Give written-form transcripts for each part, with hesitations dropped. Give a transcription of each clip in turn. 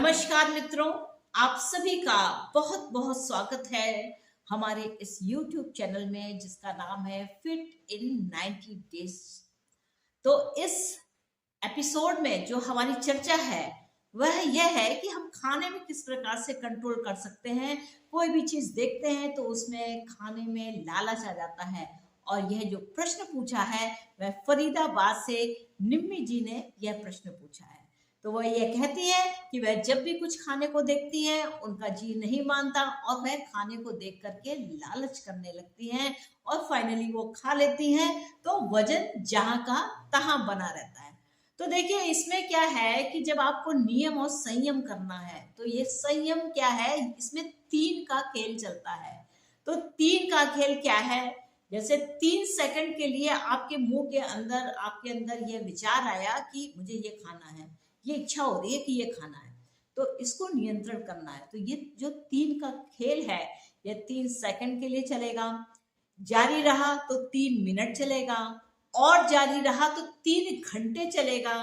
नमस्कार मित्रों, आप सभी का बहुत बहुत स्वागत है हमारे इस YouTube चैनल में जिसका नाम है फिट इन 90 डेज। तो इस एपिसोड में जो हमारी चर्चा है वह यह है कि हम खाने में किस प्रकार से कंट्रोल कर सकते हैं। कोई भी चीज देखते हैं तो उसमें खाने में लालच आ जाता है। और यह जो प्रश्न पूछा है वह फरीदाबाद से निम्मी जी ने यह प्रश्न पूछा है। तो वह यह कहती है कि वह जब भी कुछ खाने को देखती है उनका जी नहीं मानता और वह खाने को देख करके लालच करने लगती हैं और फाइनली वो खा लेती हैं। तो वजन जहां का तहां बना रहता है। तो देखिए इसमें क्या है कि जब आपको नियम और संयम करना है तो ये संयम क्या है, इसमें तीन का खेल चलता है। तो तीन का खेल क्या है, जैसे 3 सेकंड के लिए आपके मुंह के अंदर आपके अंदर यह विचार आया कि मुझे ये खाना है, ये इच्छा हो रही है कि ये खाना है, तो इसको नियंत्रण करना है। तो ये जो तीन का खेल है ये 3 सेकंड के लिए चलेगा, जारी रहा तो 3 मिनट चलेगा, और जारी रहा तो 3 घंटे चलेगा,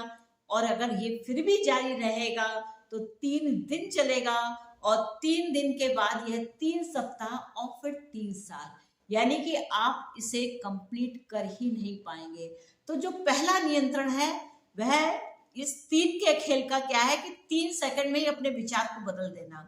और अगर ये फिर भी जारी रहेगा तो 3 दिन चलेगा, और 3 दिन के बाद यह 3 सप्ताह और फिर 3 साल, यानी कि आप इसे कंप्लीट कर ही नहीं पाएंगे। तो जो पहला नियंत्रण है वह इस तीन के खेल का क्या है कि 3 सेकंड में ही अपने विचार को बदल देना।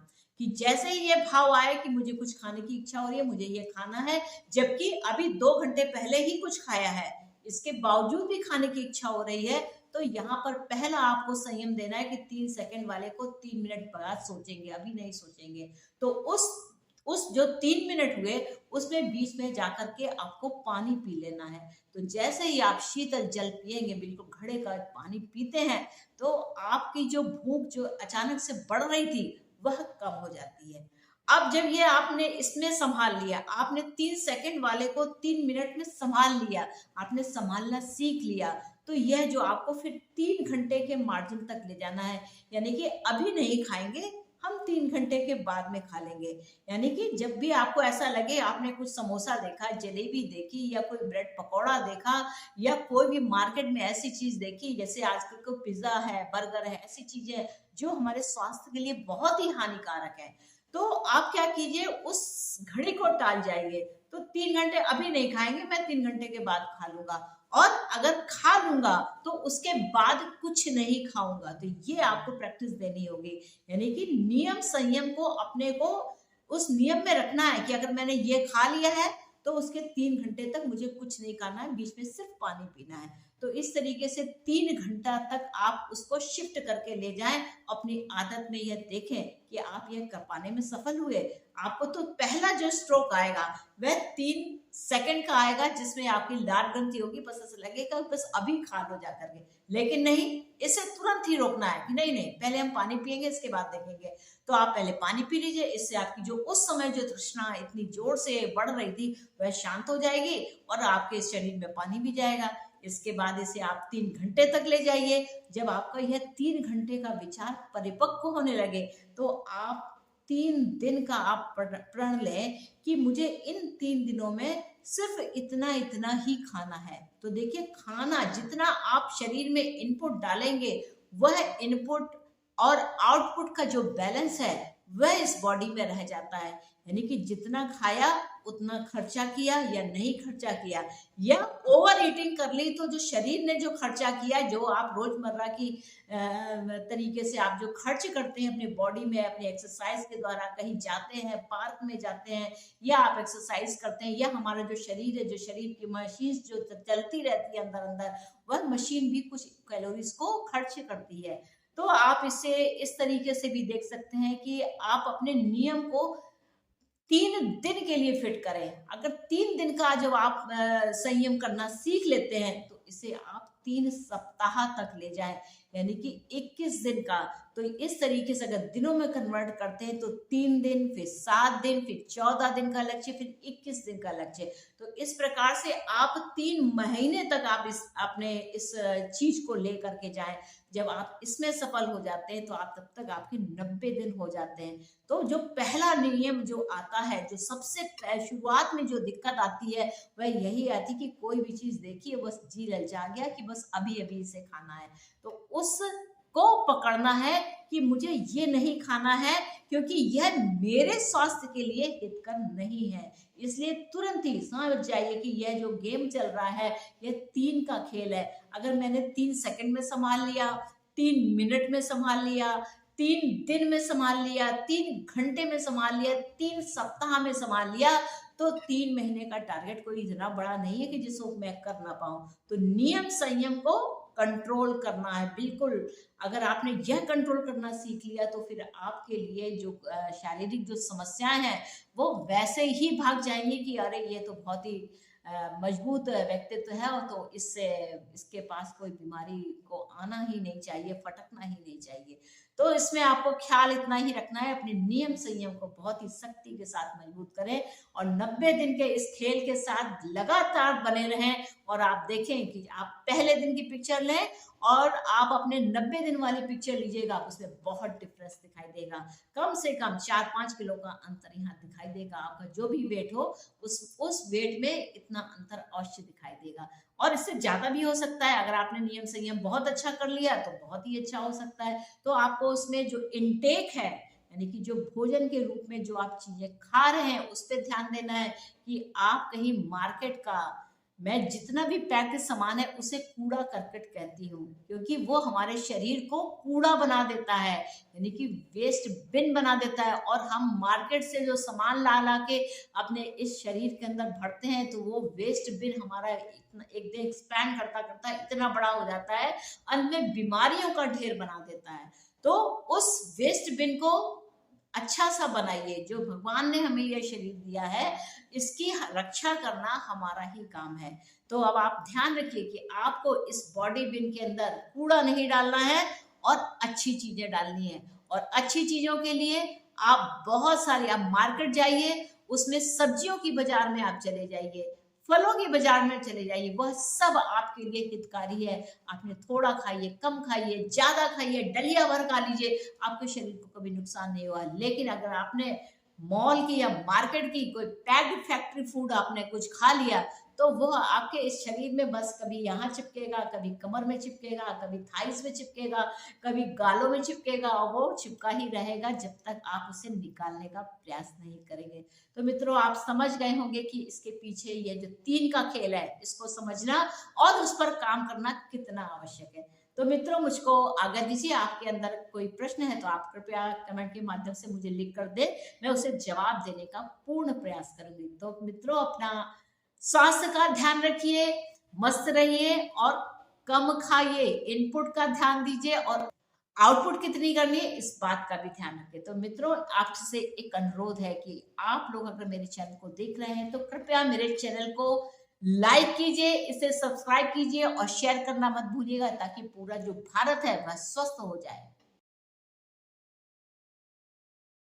कि जैसे ही ये भाव आए कि मुझे कुछ खाने की इच्छा हो रही है, मुझे ये खाना है, जबकि अभी 2 घंटे पहले ही कुछ खाया है, इसके बावजूद भी खाने की इच्छा हो रही है, तो यहाँ पर पहला आपको संयम देना है कि 3 सेकंड वाले को 3 मिनट बाद सोचेंगे, अभी नहीं सोचेंगे। तो उस जो 3 मिनट हुए उसमें बीच में जाकर के आपको पानी पी लेना है। तो जैसे ही आप शीतल जल पिएंगे, बिल्कुल घड़े का पानी पीते हैं, तो आपकी जो भूख जो अचानक से बढ़ रही थी वह कम हो जाती है। अब जब ये आपने इसमें संभाल लिया, आपने 3 सेकंड वाले को 3 मिनट में संभाल लिया, आपने संभालना सीख लिया, तो यह जो आपको फिर 3 घंटे के मार्जिन तक ले जाना है। यानी कि अभी नहीं खाएंगे, हम 3 घंटे के बाद में खा लेंगे। यानी कि जब भी आपको ऐसा लगे, आपने कुछ समोसा देखा, जलेबी देखी, या कोई ब्रेड पकौड़ा देखा, या कोई भी मार्केट में ऐसी चीज देखी, जैसे आजकल को पिज्जा है, बर्गर है, ऐसी चीजें जो हमारे स्वास्थ्य के लिए बहुत ही हानिकारक है, तो आप क्या कीजिए, उस घड़ी को टाल जाइए। तो 3 घंटे अभी नहीं खाएंगे, मैं 3 घंटे के बाद खा लूंगा, और अगर खा लूंगा तो उसके बाद कुछ नहीं खाऊंगा। तो ये आपको प्रैक्टिस देनी होगी। यानी कि नियम संयम को अपने को उस नियम में रखना है कि अगर मैंने ये खा लिया है तो उसके 3 घंटे तक मुझे कुछ नहीं खाना है, बीच में सिर्फ पानी पीना है। तो इस तरीके से 3 घंटा तक आप उसको शिफ्ट करके ले जाएं अपनी आदत में। यह देखें कि आप यह कर पाने में सफल हुए। आपको तो पहला जो स्ट्रोक आएगा वह 3 सेकंड का आएगा, जिसमें आपकी लार ग्रंथि होगी, बस ऐसा लगेगा बस अभी खा लो जा करके। लेकिन नहीं, इसे तुरंत ही रोकना है कि नहीं नहीं, पहले हम पानी पिएंगे, इसके बाद देखेंगे। तो आप पहले पानी पी लीजिए, इससे आपकी जो उस समय जो तृष्णा इतनी जोर से बढ़ रही थी वह शांत हो जाएगी, और आपके शरीर में पानी भी जाएगा। इसके बाद इसे आप 3 घंटे तक ले जाइए। जब आपका यह 3 घंटे का विचार परिपक्व होने लगे तो आप 3 दिन का आप प्रण लें कि मुझे इन 3 दिनों में सिर्फ इतना इतना ही खाना है। तो देखिए, खाना जितना आप शरीर में इनपुट डालेंगे, वह इनपुट और आउटपुट का जो बैलेंस है वह इस बॉडी में रह जाता है। यानी कि जितना खाया उतना खर्चा किया या नहीं खर्चा किया, या ओवर ईटिंग कर ली, तो जो शरीर ने जो खर्चा किया, जो आप रोजमर्रा की तरीके से आप जो खर्च करते हैं अपनी बॉडी में, अपने एक्सरसाइज के द्वारा कहीं जाते हैं, पार्क में जाते हैं, या आप एक्सरसाइज करते हैं, या हमारा जो शरीर है, जो शरीर की मशीन जो चलती रहती है अंदर अंदर, वह मशीन भी कुछ कैलोरीज को खर्च करती है। तो आप इसे इस तरीके से भी देख सकते हैं कि आप अपने नियम को 3 दिन के लिए फिट करें। अगर 3 दिन का जब आप संयम करना सीख लेते हैं तो इसे आप 3 सप्ताह तक ले जाएं, यानी कि 21 दिन का। तो इस तरीके से अगर दिनों में कन्वर्ट करते हैं तो 3 दिन, फिर 7 दिन, फिर 14 दिन का लक्ष्य, फिर 21 दिन का लक्ष्य। तो इस प्रकार से आप 3 महीने तक आप अपने इस चीज को ले करके जाएं। जब आप इसमें सफल हो जाते हैं तो आप तब तक आपके 90 दिन हो जाते हैं। तो जो पहला नियम जो आता है, जो सबसे शुरुआत में जो दिक्कत आती है वह यही आती कि कोई भी चीज देखी है, बस जी ललचा गया कि बस अभी अभी इसे खाना है। तो उस को पकड़ना है कि मुझे ये नहीं खाना है क्योंकि यह मेरे स्वास्थ्य के लिए हितकर नहीं है। इसलिए तुरंत ही समझ जाइए कि यह जो गेम चल रहा है यह 3 का खेल है। अगर मैंने 3 सेकंड में संभाल लिया, 3 मिनट में संभाल लिया, 3 दिन में संभाल लिया, 3 घंटे में संभाल लिया, 3 सप्ताह में संभाल लिया, तो 3 महीने का टारगेट कोई इतना बड़ा नहीं है कि जिसको मैं कर ना पाऊं। तो नियम संयम को कंट्रोल करना है बिल्कुल। अगर आपने यह कंट्रोल करना सीख लिया तो फिर आपके लिए जो शारीरिक जो समस्याएं हैं वो वैसे ही भाग जाएंगी कि अरे ये तो बहुत ही मजबूत व्यक्तित्व है, और तो इसके पास कोई बीमारी को आना ही नहीं चाहिए, फटकना ही नहीं चाहिए। तो इसमें आपको ख्याल इतना ही रखना है, अपने नियम संयम को बहुत ही सख्ती के साथ मजबूत करें और 90 दिन के इस खेल के साथ लगातार बने रहें। और आप देखें कि आप पहले दिन की पिक्चर लें और आप अपने 90 दिन वाली पिक्चर लीजिएगा, उसमें बहुत डिफरेंस दिखाई देगा। कम से कम 4-5 किलो का अंतर यहाँ दिखाई देगा। आपका जो भी वेट हो उस वेट में इतना अंतर अवश्य दिखाई देगा, और इससे ज्यादा भी हो सकता है। अगर आपने नियम संयम बहुत अच्छा कर लिया तो बहुत ही अच्छा हो सकता है। तो आपको उसमें जो इनटेक है, यानी कि जो भोजन के रूप में जो आप चीजें खा रहे हैं उस पर ध्यान देना है कि आप कहीं मार्केट का, मैं जितना भी पैक्ड सामान है उसे कूड़ा करकट कहती हूँ, क्योंकि वो हमारे शरीर को कूड़ा बना देता है, यानी कि वेस्ट बिन बना देता है। और हम मार्केट से जो सामान ला ला के अपने इस शरीर के अंदर भरते हैं तो वो वेस्ट बिन हमारा इतना एक दिन एक्सपैंड करता करता इतना बड़ा हो जाता है, अंत में बीमारियों का ढेर बना देता है। तो उस वेस्ट बिन को अच्छा सा बनाइए। जो भगवान ने हमें यह शरीर दिया है इसकी रक्षा करना हमारा ही काम है। तो अब आप ध्यान रखिए कि आपको इस बॉडी बिन के अंदर कूड़ा नहीं डालना है और अच्छी चीजें डालनी है। और अच्छी चीजों के लिए आप बहुत सारी, आप मार्केट जाइए, उसमें सब्जियों की बाजार में आप चले जाइए, फलों के बाजार में चले जाइए, वह सब आपके लिए हितकारी है। आपने थोड़ा खाइए, कम खाइए, ज्यादा खाइए, डलिया भर खा लीजिए, आपके शरीर को कभी नुकसान नहीं हुआ। लेकिन अगर आपने मॉल की या मार्केट की कोई पैक्ड फैक्ट्री फूड आपने कुछ खा लिया तो वो आपके इस शरीर में बस कभी यहाँ चिपकेगा, कभी कमर में चिपकेगा, कभी थाइस में चिपकेगा, कभी गालों में चिपकेगा, और वो चिपका ही रहेगा जब तक आप उसे निकालने का प्रयास नहीं करेंगे। तो मित्रों, आप समझ गए होंगे कि इसके पीछे ये जो 3 का खेल है इसको समझना और उस पर काम करना कितना आवश्यक है। तो मित्रों, मुझको आज्ञा दीजिए। आपके अंदर कोई प्रश्न है तो आप कृपया कमेंट के माध्यम से मुझे लिख कर दे, मैं उसे जवाब देने का पूर्ण प्रयास करूंगी। तो मित्रों, अपना स्वास्थ्य का ध्यान रखिए, मस्त रहिए और कम खाइए, इनपुट का ध्यान दीजिए और आउटपुट कितनी करनी है इस बात का भी ध्यान रखिए। तो मित्रों, आपसे एक अनुरोध है कि आप लोग अगर मेरे चैनल को देख रहे हैं तो कृपया मेरे चैनल को लाइक कीजिए, इसे सब्सक्राइब कीजिए और शेयर करना मत भूलिएगा, ताकि पूरा जो भारत है वह स्वस्थ हो जाए।